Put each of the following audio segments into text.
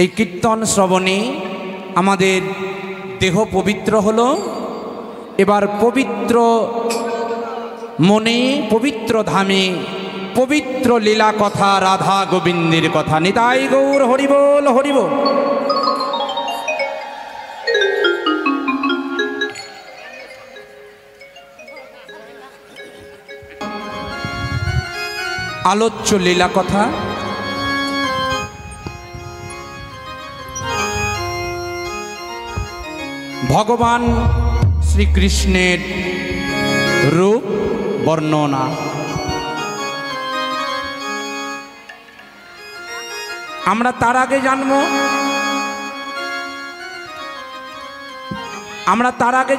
এই কীর্তন শ্রবণে আমাদের দেহ পবিত্র হলো। এবার পবিত্র মনে, পবিত্র ধামে, পবিত্র লীলা কথা, রাধা গোবিন্দের কথা। নিতাই গৌর হরিবোল হরিবোল। আলোচ্য লীলা কথা। ভগবান শ্রীকৃষ্ণের রূপ বর্ণনা। আমরা তার আগে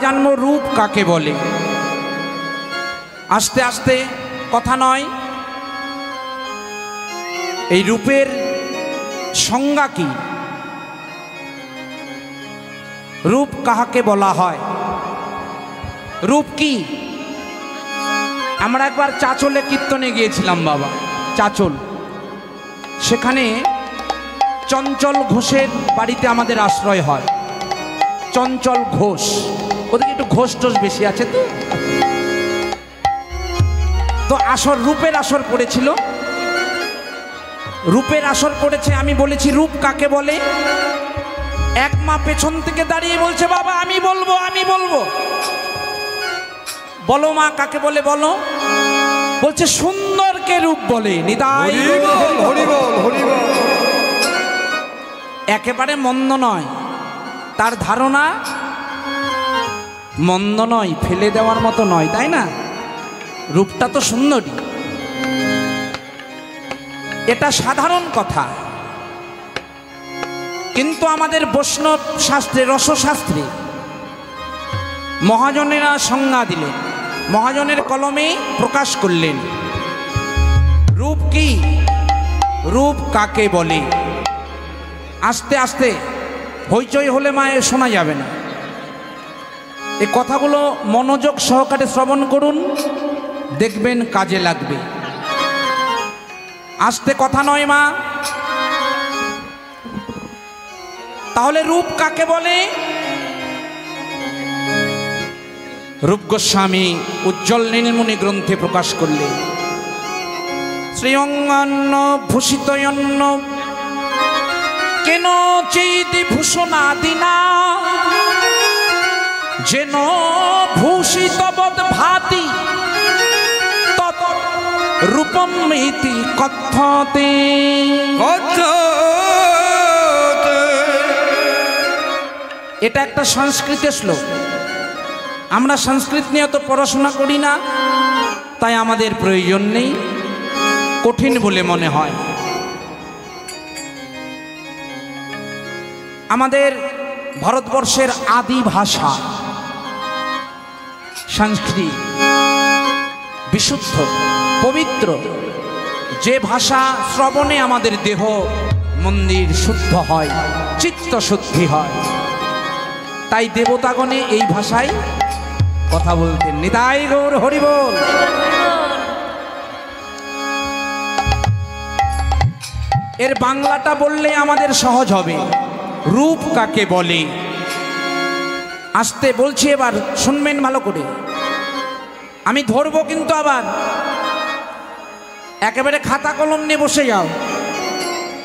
জানবো রূপ কাকে বলে। আস্তে আস্তে কথা নয়, এই রূপের সংজ্ঞা কি, রূপ কাহাকে বলা হয়, রূপ কি। আমরা একবার চাচলে কীর্তনে গিয়েছিলাম বাবা, চাচল। সেখানে চঞ্চল ঘোষের বাড়িতে আমাদের আশ্রয় হয়। চঞ্চল ঘোষ, ওদিকে একটু ঘোষ টোষ বেশি আছে তো আসর, রূপের আসর পড়েছিল। রূপের আসর পড়েছে। আমি বলেছি রূপ কাকে বলে। এক মা পেছন থেকে দাঁড়িয়ে বলছে, বাবা আমি বলবো, আমি বলবো। বলো মা কাকে বলে বলো। বলছে সুন্দরকে রূপ বলে। নিতাই একেবারে মন্দ নয়, তার ধারণা মন্দ নয়, ফেলে দেওয়ার মতো নয়, তাই না? রূপটা তো সুন্দরী, এটা সাধারণ কথা। কিন্তু আমাদের বৈষ্ণব শাস্ত্রে, রসশাস্ত্রে মহাজনেরা সংজ্ঞা দিলেন, মহাজনের কলমে প্রকাশ করলেন রূপ কি, রূপ কাকে বলে। আস্তে আস্তে হইচই হলে মায়ে শোনা যাবে না। এই কথাগুলো মনোযোগ সহকারে শ্রবণ করুন, দেখবেন কাজে লাগবে। আস্তে কথা নয় মা। তাহলে রূপ কাকে বলে? রূপ গোস্বামী উজ্জ্বল নীলমণি গ্রন্থে প্রকাশ করলে, শ্রীঅঙ্গান্ন ভূষিতয়ন্ন কেন চেদি ভূষণাদিনা যেন ভূষিতবদ ভাতি তত রূপম ইতি কথ্যতে। এটা একটা সংস্কৃতের শ্লোক। আমরা সংস্কৃত নিয়ে তো পড়াশোনা করি না, তাই আমাদের প্রয়োজন নেই, কঠিন বলে মনে হয়। আমাদের ভারতবর্ষের আদি ভাষা সংস্কৃত, বিশুদ্ধ পবিত্র, যে ভাষা শ্রবণে আমাদের দেহ মন্দির শুদ্ধ হয়, চিত্ত শুদ্ধি হয়। তাই দেবতাগণে এই ভাষায় কথা বলতেন। নিতাই গৌর হরিবোল। এর বাংলাটা বললে আমাদের সহজ হবে। রূপ কাকে বলে? আস্তে বলছি, এবার শুনবেন ভালো করে। আমি ধরবো কিন্তু আবার একেবারে খাতা কলম নিয়ে বসে যাও।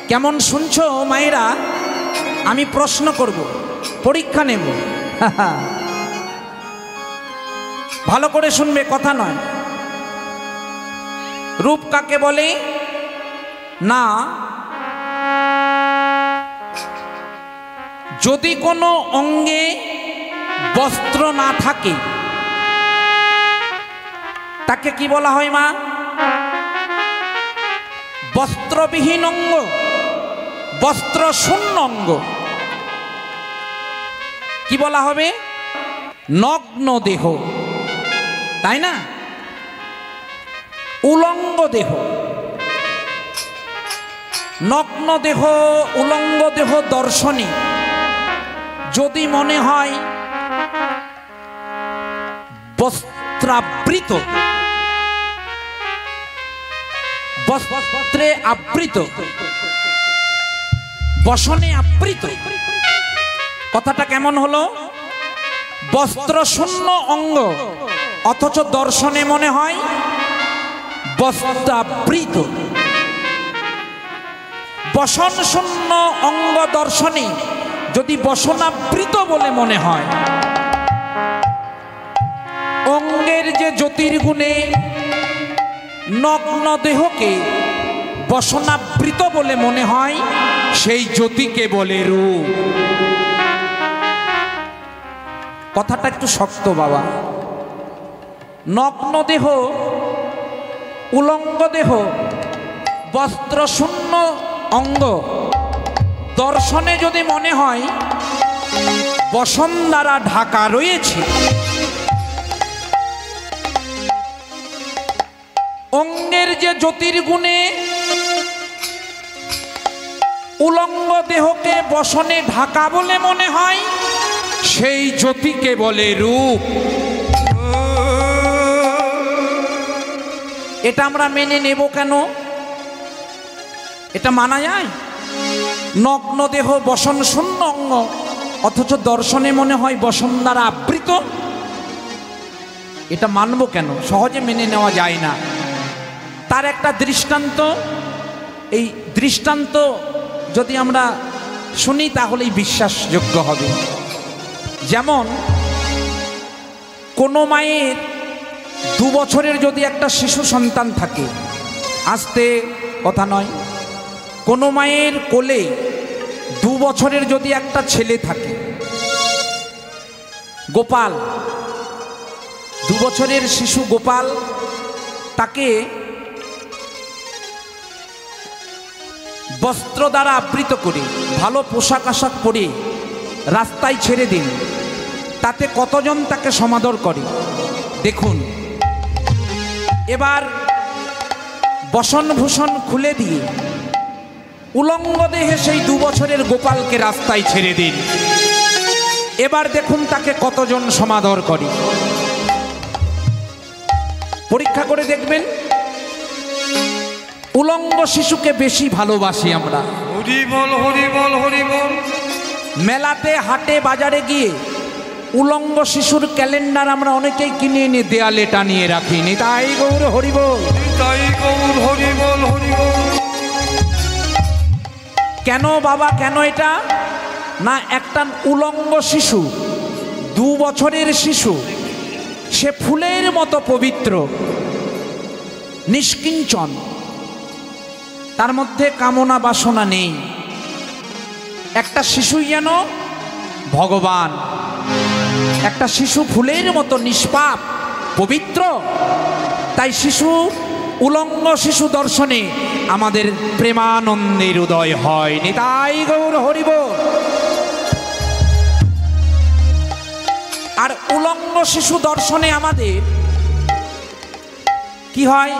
কেমন শুনছো মায়েরা? আমি প্রশ্ন করব, পরীক্ষা নেব। ভালো করে শুনবে, কথা নয়। রূপ কাকে বলে? না, যদি কোনো অঙ্গে বস্ত্র না থাকে তাকে কি বলা হয় মা? বস্ত্রবিহীন অঙ্গ, বস্ত্র শূন্য অঙ্গ কি বলা হবে? নগ্ন দেহ, তাই না? উলঙ্গ দেহ, নগ্ন দেহ, উলঙ্গ দেহ দর্শনে যদি মনে হয় বস্ত্রাবৃত, বস্ত্রে আবৃত, বসনে আবৃত। কথাটা কেমন হলো? বস্ত্র শূন্য অঙ্গ, অথচ দর্শনে মনে হয় বস্ত্রাবৃত। বসন শূন্য অঙ্গ দর্শনে যদি বসনাবৃত বলে মনে হয়, অঙ্গের যে জ্যোতির্গুণে নগ্ন দেহকে বসনাবৃত বলে মনে হয়, সেই জ্যোতিকে বলে রূপ। কথাটা একটু শক্ত বাবা। নগ্ন দেহ, উলঙ্গ দেহ, বস্ত্র শূন্য অঙ্গ দর্শনে যদি মনে হয় বসন দ্বারা ঢাকা রয়েছে, অঙ্গের যে জ্যোতির্গুণে উলঙ্গ দেহকে বসনে ঢাকা বলে মনে হয়, সেই জ্যোতিকে বলে রূপ। এটা আমরা মেনে নেব কেন? এটা মানা যায়? নগ্ন দেহ বসন শূন্য অঙ্গ, অথচ দর্শনে মনে হয় বসন দ্বারা আবৃত। এটা মানব কেন? সহজে মেনে নেওয়া যায় না। তার একটা দৃষ্টান্ত, এই দৃষ্টান্ত যদি আমরা শুনি তাহলেই বিশ্বাসযোগ্য হবে। যেমন কোনো মায়ের 2 বছরের যদি একটা শিশু সন্তান থাকে, আস্তে কথা নয়, কোনো মায়ের কোলে 2 বছরের যদি একটা ছেলে থাকে, গোপাল, 2 বছরের শিশু গোপাল, তাকে বস্ত্র দ্বারা আবৃত করে ভালো পোশাক আশাক পরে রাস্তায় ছেড়ে দিন, তাতে কতজন তাকে সমাদর করে দেখুন। এবার বসন ভূষণ খুলে দিয়ে উলঙ্গ দেহে সেই 2 বছরের গোপালকে রাস্তায় ছেড়ে দিন, এবার দেখুন তাকে কতজন সমাদর করে। পরীক্ষা করে দেখবেন। উলঙ্গ শিশুকে বেশি ভালোবাসি আমরা। হরি বল, হরি বল, হরি বল। মেলাতে হাটে বাজারে গিয়ে উলঙ্গ শিশুর ক্যালেন্ডার আমরা অনেকেই কিনে এনে দেয়ালে টানিয়ে রাখি। নিতাই গৌর হরি বল, নিতাই গৌর হরি বল, হরি বল। কেন বাবা, কেন এটা? না, একটা উলঙ্গ শিশু, 2 বছরের শিশু, সে ফুলের মতো পবিত্র, নিষ্কিঞ্চন, তার মধ্যে কামনা বাসনা নেই। একটা শিশুই যেন ভগবান। একটা শিশু ফুলের মতো নিষ্পাপ, পবিত্র। তাই শিশু, উলঙ্গ শিশু দর্শনে আমাদের প্রেমানন্দের উদয় হয়। নিতাই গৌর হরি বল। আর উলঙ্গ শিশু দর্শনে আমাদের কি হয়?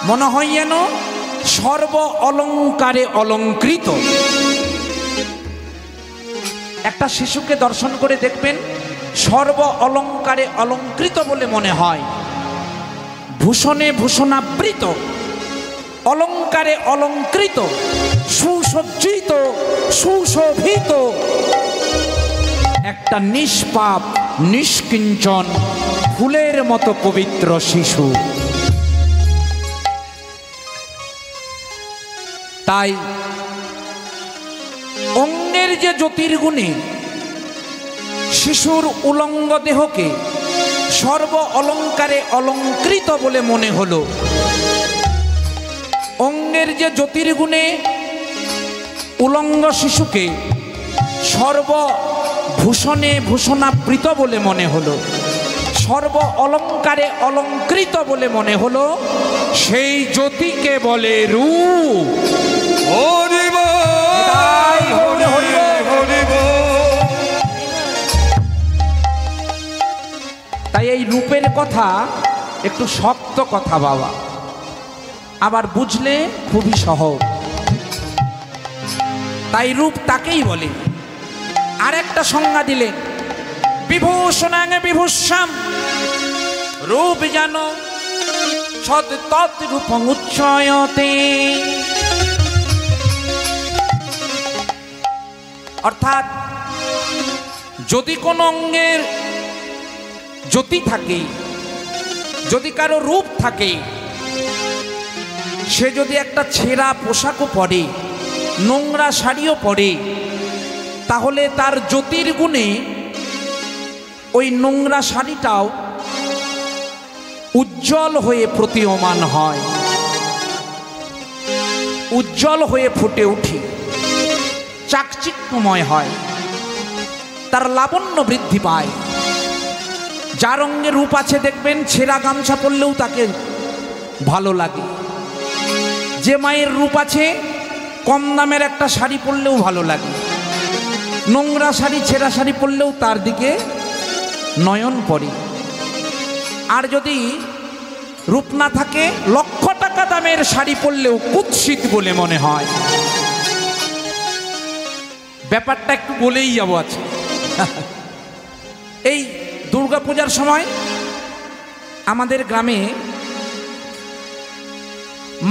মনে হয় যেন সর্ব অলঙ্কারে অলঙ্কৃত। একটা শিশুকে দর্শন করে দেখবেন, সর্ব অলঙ্কারে অলঙ্কৃত বলে মনে হয়, ভূষণে ভূষণাবৃত, অলঙ্কারে অলঙ্কৃত, সুসজ্জিত, সুশোভিত, একটা নিষ্পাপ, নিষ্কিঞ্চন, ফুলের মতো পবিত্র শিশু। তাই অঙ্গের যে জ্যোতির্গুণে শিশুর উলঙ্গ দেহকে সর্ব অলঙ্কারে অলঙ্কৃত বলে মনে হলো, অঙ্গের যে জ্যোতির্গুণে উলঙ্গ শিশুকে সর্বভূষণে ভূষণাবৃত বলে মনে হলো, সর্ব অলঙ্কারে অলঙ্কৃত বলে মনে হলো, সেই জ্যোতিকে বলে রূপ। হরি বল, হরি হরি বল। তাই এই রূপের কথা একটু শক্ত কথা বাবা, আবার বুঝলে খুবই সহজ। তাই রূপ তাকেই বলে। আরেকটা সংজ্ঞা দিলেন, বিভূষণাঙ্গে বিভূষাম, রূপ জানো সৎ তৎরূপং উচ্চয়তে। অর্থাৎ যদি কোনো অঙ্গের জ্যোতি থাকে, যদি কারো রূপ থাকে, সে যদি একটা ছেঁড়া পোশাকও পরে, নোংরা শাড়িও পরে, তাহলে তার জ্যোতির গুণে ওই নোংরা শাড়িটাও উজ্জ্বল হয়ে প্রতীয়মান হয়, উজ্জ্বল হয়ে ফুটে উঠে, চাকচিক্যময় হয়, তার লাবণ্য বৃদ্ধি পায়। যার অঙ্গে রূপ আছে দেখবেন ছেঁড়া গামছা পরলেও তাকে ভালো লাগে। যে মায়ের রূপ আছে কম দামের একটা শাড়ি পরলেও ভালো লাগে, নোংরা শাড়ি ছেঁড়া শাড়ি পরলেও তার দিকে নয়ন পড়ে। আর যদি রূপ না থাকে, লক্ষ টাকা দামের শাড়ি পরলেও কুৎসিত বলে মনে হয়। ব্যাপারটা একটু বলেই যাবো আছে। এই দুর্গাপূজার সময় আমাদের গ্রামে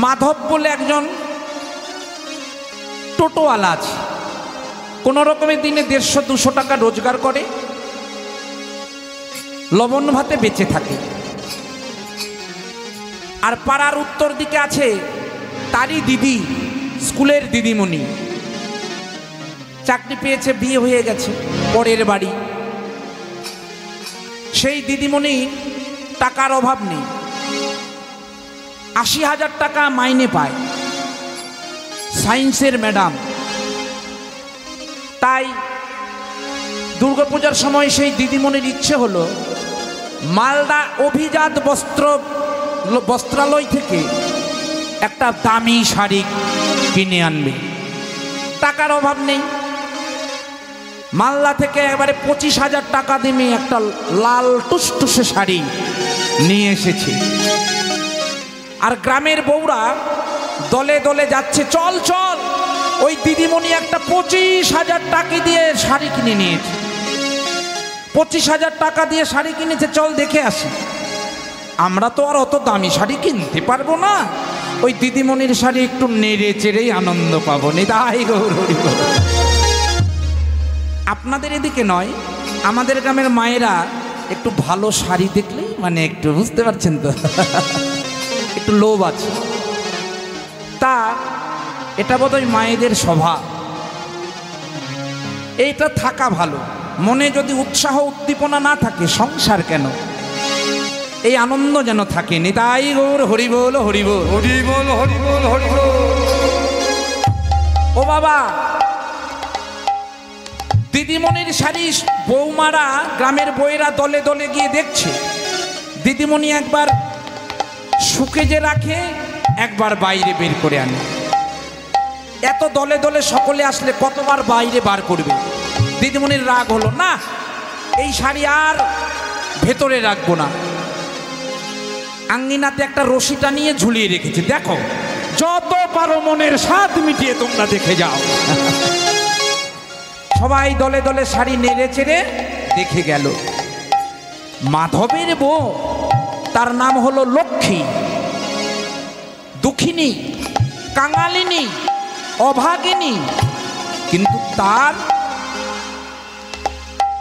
মাধব বলে একজন টোটোওয়ালা আছে। কোনো রকমের দিনে 150-200 টাকা রোজগার করে, লবণ ভাতে বেঁচে থাকে। আর পাড়ার উত্তর দিকে আছে তারই দিদি, স্কুলের দিদিমণি, চাকরি পেয়েছে, বিয়ে হয়ে গেছে, পরের বাড়ি। সেই দিদিমণি টাকার অভাব নেই, 80,000 টাকা মাইনে পায়, সায়েন্সের ম্যাডাম। তাই দুর্গাপূজার সময় সেই দিদিমণির ইচ্ছে হলো মালদা অভিজাত বস্ত্রালয় থেকে একটা দামি শাড়ি কিনে আনবে। টাকার অভাব নেই, মালদা থেকে এবারে 25,000 টাকা দিয়ে একটা লাল টুসটুসে শাড়ি নিয়ে এসেছে। আর গ্রামের বউরা দলে দলে যাচ্ছে, চল চল, ওই দিদিমণি একটা 25,000 টাকা দিয়ে শাড়ি কিনে নিয়েছে, 25,000 টাকা দিয়ে শাড়ি কিনেছে, চল দেখে আসি। আমরা তো আর অত দামি শাড়ি কিনতে পারবো না, ওই দিদিমণির শাড়ি একটু নেড়ে চেড়েই আনন্দ পাবো। নিতাই গৌর হরি বল। আপনাদের এদিকে নয়, আমাদের গ্রামের মায়েরা একটু ভালো শাড়ি দেখলেই মানে একটু, বুঝতে পারছেন তো, একটু লোভ আছে। তা এটা বোধহয় মায়েদের স্বভাব, এইটা থাকা ভালো। মনে যদি উৎসাহ উদ্দীপনা না থাকে, সংসার কেন, এই আনন্দ যেন থাকে। নিতাই গৌর হরি বল, হরি বল, হরি বল, হরি বল, হরি বল। ও বাবা, দিদিমণির শাড়ি বৌমারা, গ্রামের বউয়েরা দলে দলে গিয়ে দেখছে। দিদিমণি একবার শুকেজে রাখে, একবার বাইরে বের করে আনে। এত দলে দলে সকলে আসলে কতবার বাইরে বার করবে। দিদিমণির রাগ হলো, না এই শাড়ি আর ভেতরে রাখবো না। আঙ্গিনাতে একটা রশিটা নিয়ে ঝুলিয়ে রেখেছে, দেখো যত পারো মনের স্বাদ মিটিয়ে তোমরা দেখে যাও। সবাই দলে দলে শাড়ি নেড়ে চেড়ে দেখে গেল। মাধবের বউ, তার নাম হলো লক্ষ্মী, দুঃখিনী, কাঙালিনী, অভাগিনী। কিন্তু তার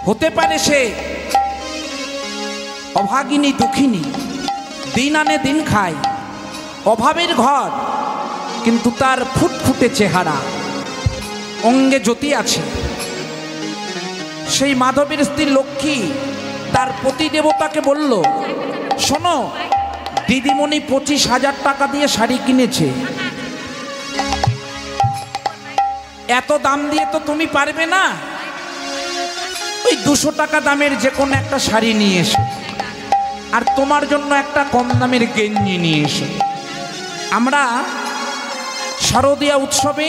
হতে পারে সে অভাগিনী, দুঃখিনী, দিন আনে দিন খায়, অভাবের ঘর, কিন্তু তার ফুটফুটে চেহারা, অঙ্গে জ্যোতি আছে। সেই মাধবের স্ত্রী লক্ষ্মী তার পতি দেবতাকে বলল, শোনো, দিদিমণি 25,000 টাকা দিয়ে শাড়ি কিনেছে, এত দাম দিয়ে তো তুমি পারবে না, ওই 200 টাকা দামের যে কোনো একটা শাড়ি নিয়ে এসো, আর তোমার জন্য একটা কম দামের গেঞ্জি নিয়ে এসো। আমরা শারদীয়া উৎসবে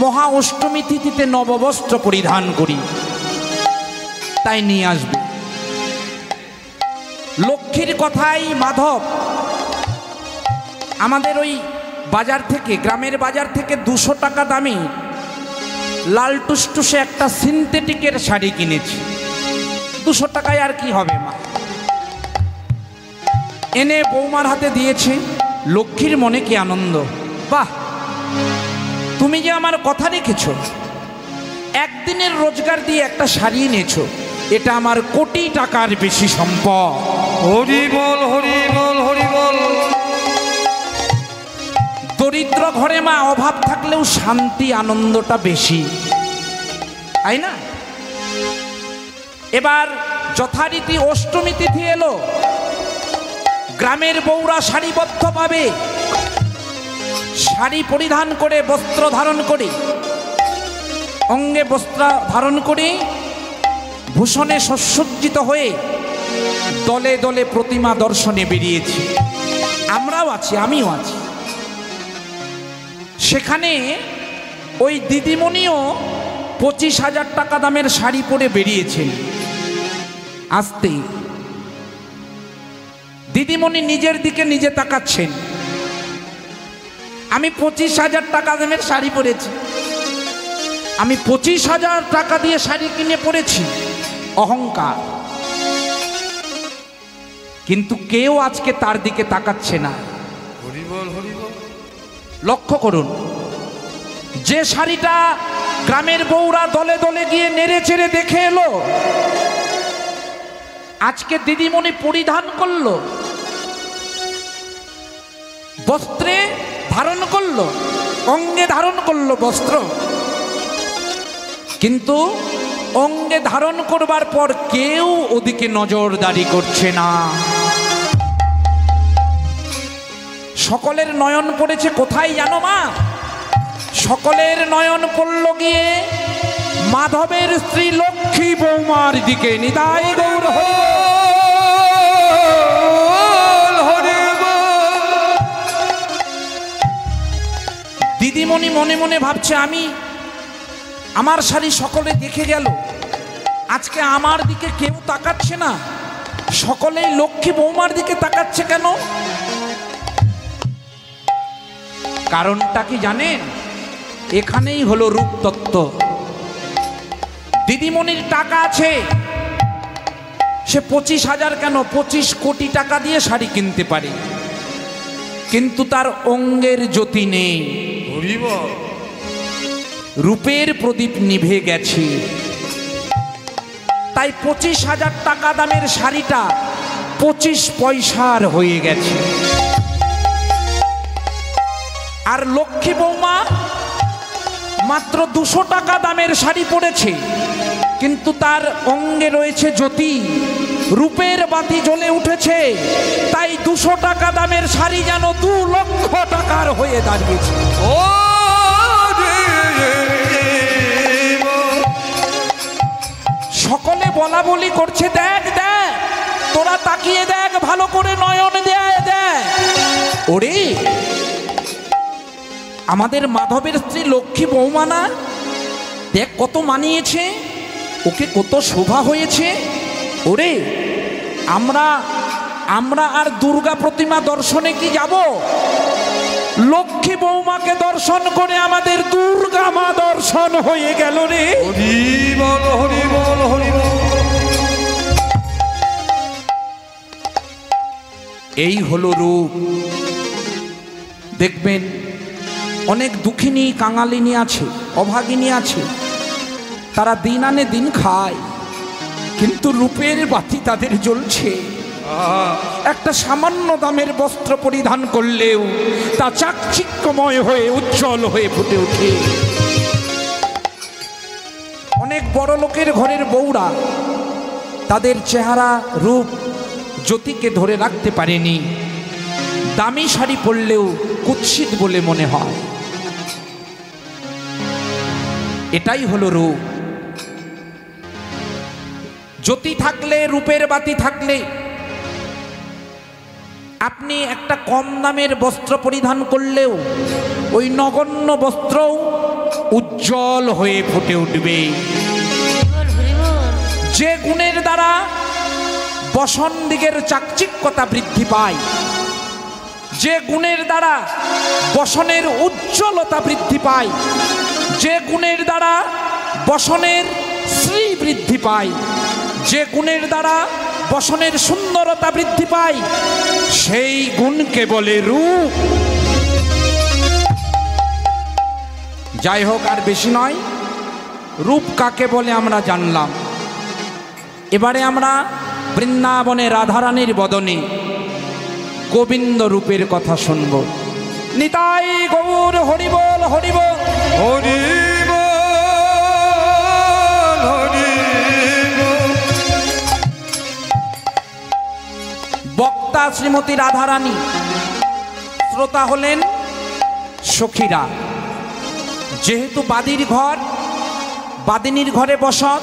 মহা অষ্টমী তিথিতে নববস্ত্র পরিধান করি, তাই নিয়ে আসবে। লক্ষ্মীর কথাই মাধব আমাদের ওই বাজার থেকে, গ্রামের বাজার থেকে 200 টাকা দামে লাল টুসটুসে একটা সিনথেটিকের শাড়ি কিনেছি। 200 টাকায় আর কি হবে মা, এনে বৌমার হাতে দিয়েছে। লক্ষ্মীর মনে কি আনন্দ, বাহ, তুমি যে আমার কথা রেখেছ, একদিনের রোজগার দিয়ে একটা শাড়ি এনেছো, এটা আমার কোটি টাকার বেশি সম্পদ। হরি বল হরি বল হরি বল। দরিদ্র ঘরে মা অভাব থাকলেও শান্তি আনন্দটা বেশি, তাই না? এবার যথারীতি অষ্টমী তিথি এলো, গ্রামের বউরা সারিবদ্ধভাবে শাড়ি পরিধান করে, বস্ত্র ধারণ করে, অঙ্গে বস্ত্র ধারণ করে, ভূষণে সুসজ্জিত হয়ে দলে দলে প্রতিমা দর্শনে বেরিয়েছি। আমরাও আছি, আমিও আছি। সেখানে ওই দিদিমণিও 25,000 টাকা দামের শাড়ি পরে বেরিয়েছেন। আসতে দিদিমণি নিজের দিকে নিজে তাকাচ্ছেন। আমি 25,000 টাকা দামের শাড়ি পরেছি, আমি 25,000 টাকা দিয়ে শাড়ি কিনে পরেছি, অহংকার। কিন্তু কেউ আজকে তার দিকে তাকাচ্ছে না। হরি বল হরি বল। লক্ষ্য করুন, যে শাড়িটা গ্রামের বউরা দলে দলে গিয়ে নেড়ে চেড়ে দেখে এলো, আজকে দিদিমণি পরিধান করলো, বস্ত্রে ধারণ করলো, অঙ্গে ধারণ করলো বস্ত্র, কিন্তু অঙ্গে ধারণ করবার পর কেউ ওদিকে নজরদারি করছে না। সকলের নয়ন পড়েছে কোথায় জানো মা? সকলের নয়ন পড়ল গিয়ে মাধবের স্ত্রী লক্ষ্মী বৌমার দিকে। নিতাই গৌর হরি হরি বল। দিদিমণি মনে মনে ভাবছে, আমার শাড়ি সকলে দেখে গেল, আজকে আমার দিকে কেউ তাকাচ্ছে না, সকলেই লক্ষ্মী বৌমার দিকে তাকাচ্ছে কেন? কারণটা কি জানেন? এখানেই হলো রূপতত্ত্ব। দিদিমণির টাকা আছে, সে 25,000 কেন 25 কোটি টাকা দিয়ে শাড়ি কিনতে পারে, কিন্তু তার অঙ্গের জ্যোতি নেই। হরি বল। রূপের প্রদীপ নিভে গেছে, তাই 25,000 টাকা দামের শাড়িটা 25 পয়সার হয়ে গেছে। আর লক্ষ্মী বৌমা মাত্র 200 টাকা দামের শাড়ি পরেছে, কিন্তু তার অঙ্গে রয়েছে জ্যোতি, রূপের বাতি জ্বলে উঠেছে, তাই 200 টাকা দামের শাড়ি যেন 2 লক্ষ টাকার হয়ে দাঁড়িয়েছে। সকলে বলা বলি করছে, দেখ দেখ, তোরা তাকিয়ে দেখ, ভালো করে নয়ন দেয় দেখ। ওরে, আমাদের মাধবের স্ত্রী লক্ষ্মী বৌমা না, দেখ কত মানিয়েছে, ওকে কত শোভা হয়েছে। ওরে, আমরা আর দুর্গা প্রতিমা দর্শনে কি যাব? লক্ষ্মী বৌমাকে দর্শন করে আমাদের দুর্গা মা দর্শন হয়ে গেল রে। হরি বল হরি বল হরি বল। এই হলো রূপ। দেখবেন অনেক দুঃখিনী কাঙালিনী আছে, অভাগিনী আছে, তারা দিন আনে দিন খায়, কিন্তু রূপের বাতি তাদের জ্বলছে। একটা সামান্য দামের বস্ত্র পরিধান করলেও তা চাকচিক্যময় হয়ে উজ্জ্বল হয়ে ফুটে ওঠে। অনেক বড় লোকের ঘরের বউরা তাদের চেহারা রূপ জ্যোতিকে ধরে রাখতে পারেনি, দামি শাড়ি পরলেও কুৎসিত বলে মনে হয়। এটাই হলো রূপ। জ্যোতি থাকলে, রূপের বাতি থাকলে, আপনি একটা কম দামের বস্ত্র পরিধান করলেও ওই নগণ্য বস্ত্র উজ্জ্বল হয়ে ফুটে উঠবে। যে গুণের দ্বারা বসন দিকের চাকচিক্যতা বৃদ্ধি পায়, যে গুণের দ্বারা বসনের উজ্জ্বলতা বৃদ্ধি পায়, যে গুণের দ্বারা বসনের শ্রী বৃদ্ধি পায়, যে গুণের দ্বারা বসনের সুন্দরতা বৃদ্ধি পায়, সেই গুণকে বলে রূপ। যাই হোক, আর বেশি নয়, রূপ কাকে বলে আমরা জানলাম। এবারে আমরা বৃন্দাবনে রাধারানীর বদনে গোবিন্দ রূপের কথা শুনব। নিতাই গৌর হরিবল হরিবল হরিবল হরিবল। বক্তা শ্রীমতী রাধারানী, শ্রোতা হলেন সখীরা। যেহেতু বাদির ঘর, বাদিনীর ঘরে বসত,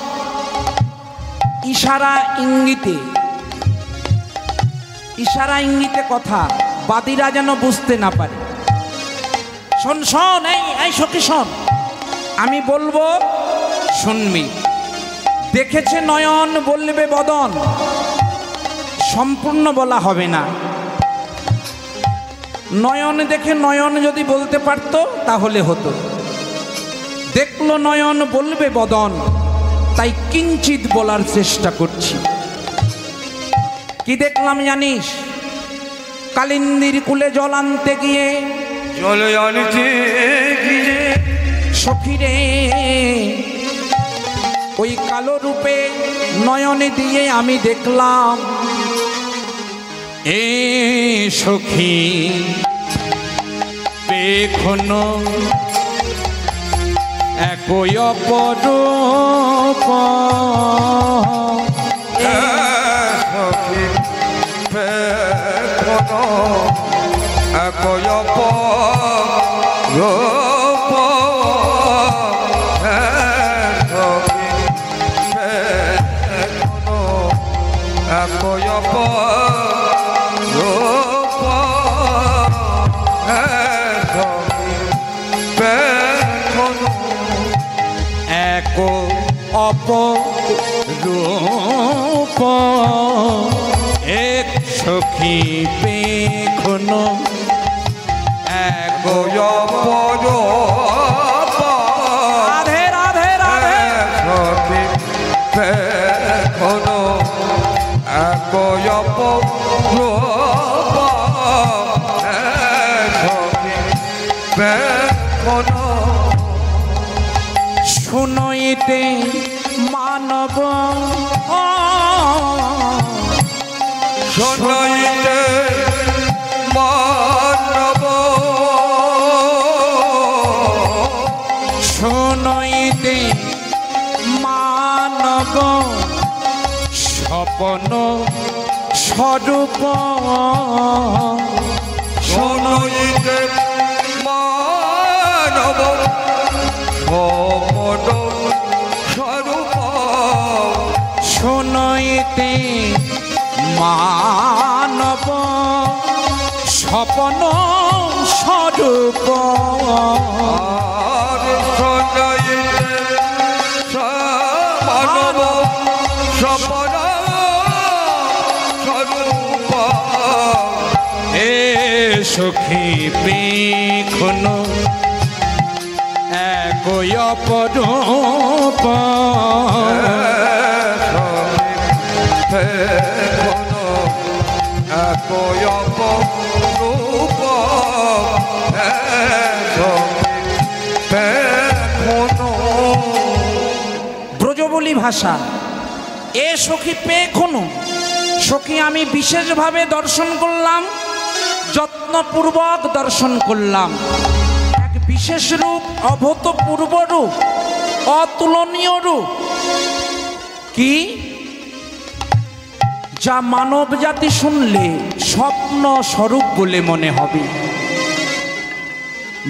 ইশারা ইঙ্গিতে কথা, বাদীরা যেন বুঝতে না পারে। শোন শোন, এই সখী শোন, আমি বলবো শুনবি। দেখেছে নয়ন বলবে বদন, সম্পূর্ণ বলা হবে না। নয়ন দেখে নয়ন যদি বলতে পারতো তাহলে হতো। দেখলো নয়ন বলবে বদন, তাই কিঞ্চিত বলার চেষ্টা করছি। কি দেখলাম জানিস? কালিন্দির কুলে জল আনতে গিয়ে, জলে আনতে গিয়ে সখীরে ওই কালো রূপে নয়নে দিয়ে আমি দেখলাম, এ সখী পেখনো একই অপরূপ, সখী পেখনো একই অপরূপ, সখী পেখনো একই অপরূপ, সখী পেখনো এক অপরূপ, এক সখী পেখনো এক অপরূপ, রাধে রাধে রাধে। সখী পেখনো একই অপরূপ, সখী পেখনো শুনইতে মানব, শুনইতে মানব, শুনইতে মানব স্বপন স্বরূপ, শুনইতে মানব স্বপন স্বরূপ, শুনইতে মানব স্বপন স্বরূপ, আর শুনইতে মানব স্বপন স্বরূপ, এ সখী পেখনো একই অপরূপ, পেখনো একই অপরূপ, পেখনো ব্রজবলি ভাষা। এ সখী পেখনো, সখী আমি বিশেষভাবে দর্শন করলাম, যত্নপূর্বক দর্শন করলাম। এক বিশেষ রূপ, অভূতপূর্ব রূপ, অতুলনীয় রূপ, কি যা মানব জাতি শুনলে স্বপ্ন স্বরূপ বলে মনে হবে।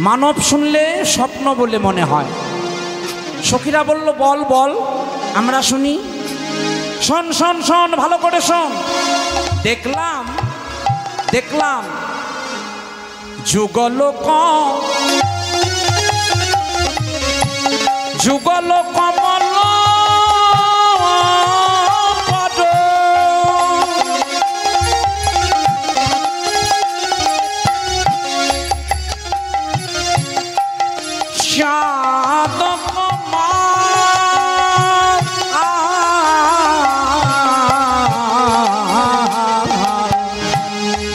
মানব শুনলে স্বপ্ন বলে মনে হয়। সখীরা বলল, বল বল, আমরা শুনি। শোন শোন শোন, ভালো করে শোন। দেখলাম দেখলাম যুগলোক, যুগলোক কমল পদ, সাধক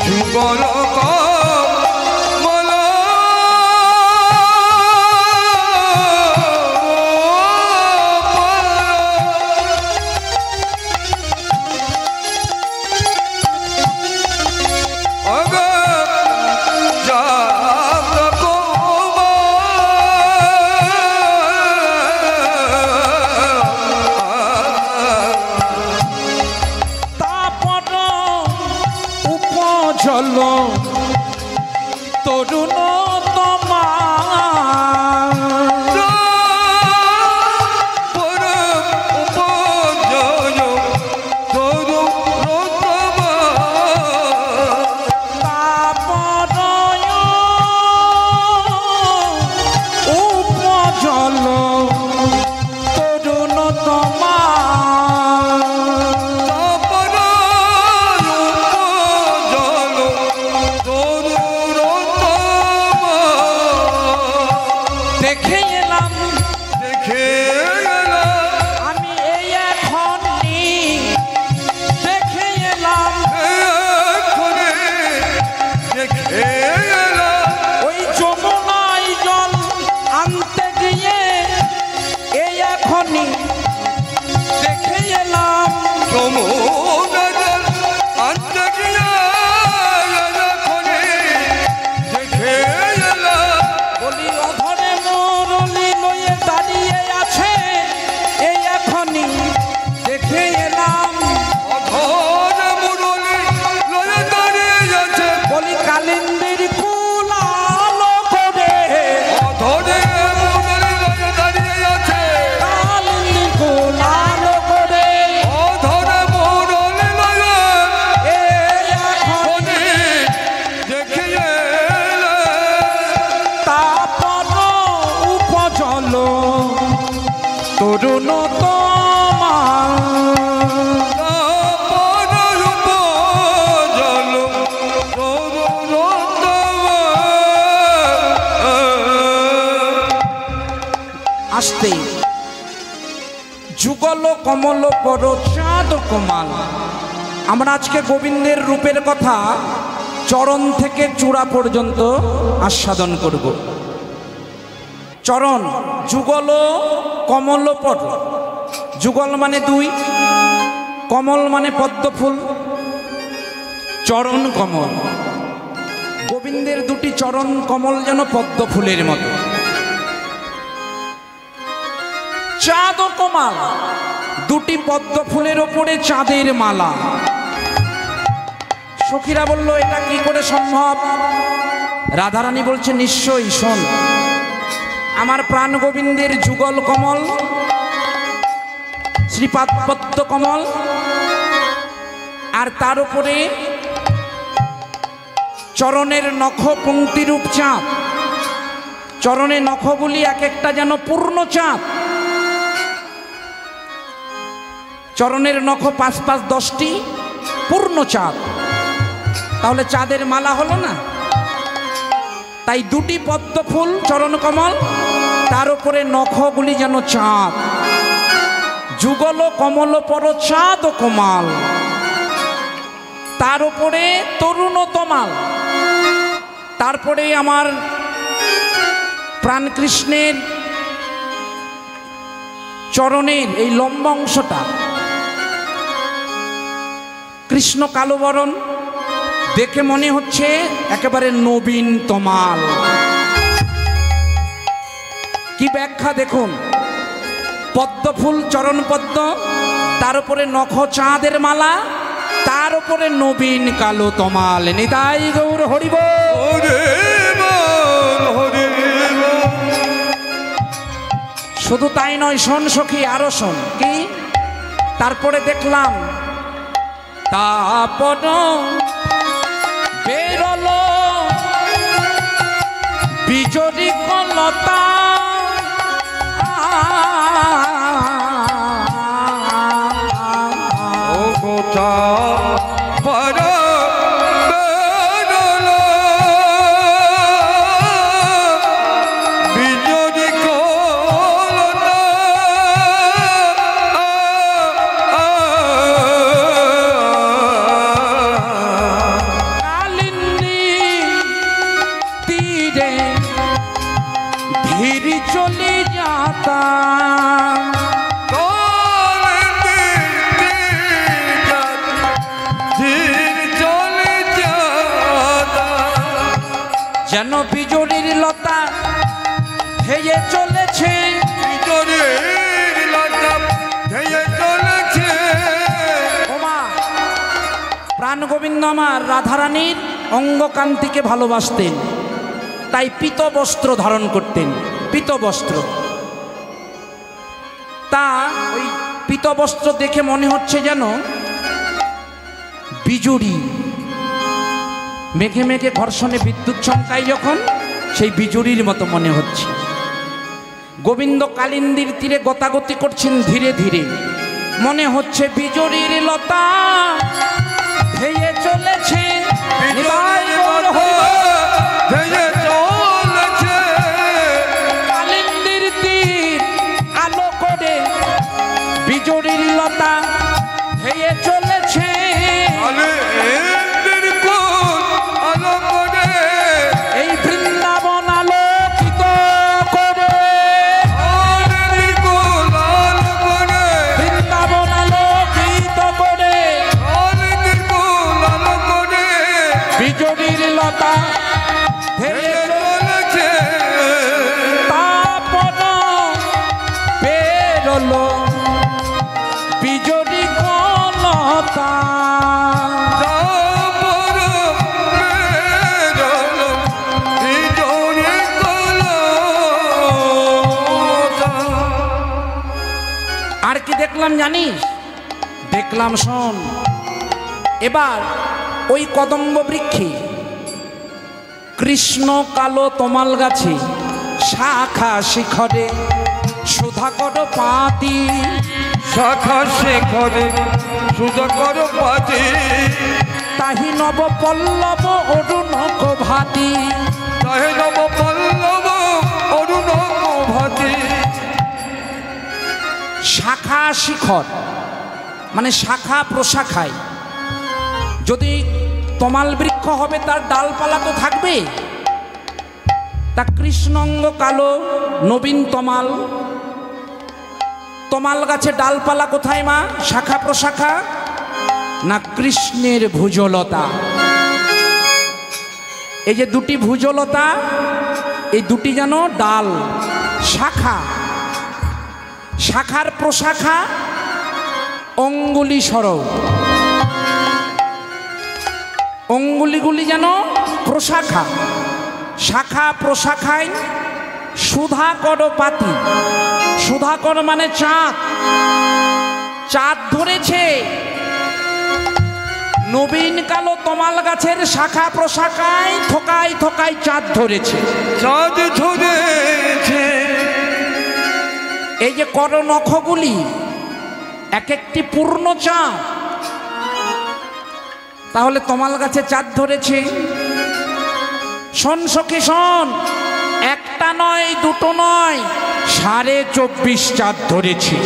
যুগলোক মল তরুণ তমাল আসতে যুগল কমল পর চাঁদ কমাল। আমরা আজকে গোবিন্দের রূপের কথা চরণ থেকে চূড়া পর্যন্ত আস্বাদন করব। চরণ যুগল কমল পর, যুগল মানে দুই, কমল মানে পদ্মফুল, চরণ কমল। গোবিন্দের দুটি চরণ কমল যেন পদ্ম ফুলের মতো। চাঁদ ও কমাল, দুটি পদ্ম ফুলের ওপরে চাঁদের মালা। সখীরা বলল এটা কি করে সম্ভব? রাধারানী বলছে নিশ্চয়ই, শোন, আমার প্রাণ গোবিন্দের যুগল কমল, শ্রীপাদ পদ্ম কমল, আর তার উপরে চরণের নখ পঙ্ক্তিরূপ চাঁদ। চরণে নখগুলি এক একটা যেন পূর্ণ চাঁদ। চরণের নখ ৫ 10টি পূর্ণ চাঁদ, তাহলে চাঁদের মালা হলো না? তাই দুটি পদ্ম ফুল চরণ কমল, তার উপরে নখগুলি যেন চাঁদ। যুগল কমল পর চাঁদ কমাল, তার উপরে তরুণ তমাল। তারপরে আমার প্রাণকৃষ্ণের চরণের এই লম্বা অংশটা, কৃষ্ণ কালো বরণ, দেখে মনে হচ্ছে একেবারে নবীন তমাল। কি ব্যাখ্যা দেখুন, পদ্মফুল চরণ পদ্ম, তার উপরে নখ চাঁদের মালা, তার উপরে নবীন কালো তমাল। নিতাই গৌর হরি বল। শুধু তাই নয়, শোন সখী, আরো শোন। কি? তারপরে দেখলাম তারপর বেরোলো বিজরি কলতা, ও গোটা পর বিজরি কলতা, কালিন্দী তীরে ধীর চলে যাতা, যেন বিজুলির লতা ধেয়ে চলেছে, ওমা প্রাণ গোবিন্দ আমার রাধারানীর অঙ্গকান্তিকে ভালোবাসতেন, তাই পীত বস্ত্র ধারণ করতেন। পীত বস্ত্র, তা ওই পীত বস্ত্র দেখে মনে হচ্ছে যেন বিজুড়ি, মেঘে মেঘে ঘর্ষণে বিদ্যুৎ চমকায় যখন, সেই বিজুড়ির মতো মনে হচ্ছে। গোবিন্দ কালিন্দীর তীরে গতাগতি করছেন ধীরে ধীরে, মনে হচ্ছে বিজুড়ির লতা ধেয়ে চলেছে। কালিন্দীর তীর আলো করে বিজুড়ির লতা ধেয়ে চলেছে। এই বৃন্দাবন আলোকিত করে, বৃন্দাবন আলোকিত করে, বিজুড়ির লতা ধেয়ে চলেছে। তারপর বেরোলো বিজুড়ি কলতা, আর কি দেখলাম জানিস? দেখলাম, শোন, এবার ওই কদম্ব বৃক্ষে কৃষ্ণ কালো তমাল গাছে শাখা শিখরে সুধা সুধাকর পাতি শাখা শেখরে সুধাকর পাতি তাহি নব পল্লব অরুণক ভাতি তাহে নব পল্লব অরুণক ভাতি। শাখা শিখর মানে শাখা প্রশাখায়, যদি তমাল বৃক্ষ হবে তার ডালপালা তো থাকবে। তা কৃষ্ণাঙ্গ কালো নবীন তমাল, তমাল গাছে ডালপালা কোথায় মা? শাখা প্রশাখা না কৃষ্ণের ভুজলতা। এই যে দুটি ভুজলতা, এই দুটি যেন ডাল, শাখা, শাখার প্রশাখা অঙ্গুলি সরব, অঙ্গুলিগুলি যেন প্রশাখা, শাখা প্রশাখায় সুধাকর পাতি। সুধাকর মানে চাঁদ, চাঁদ ধরেছে। নবীন কালো তমাল গাছের শাখা প্রশাখায় থোকায় থোকায় চাঁদ ধরেছে, চাঁদ ধরেছে। এই যে করনখগুলি এক একটি পূর্ণ চাঁদ, তাহলে তমাল গাছে চাঁদ ধরেছে। শোন সখী শোন, একটা নয় দুটো নয়, 24.5 চাঁদ ধরেছে।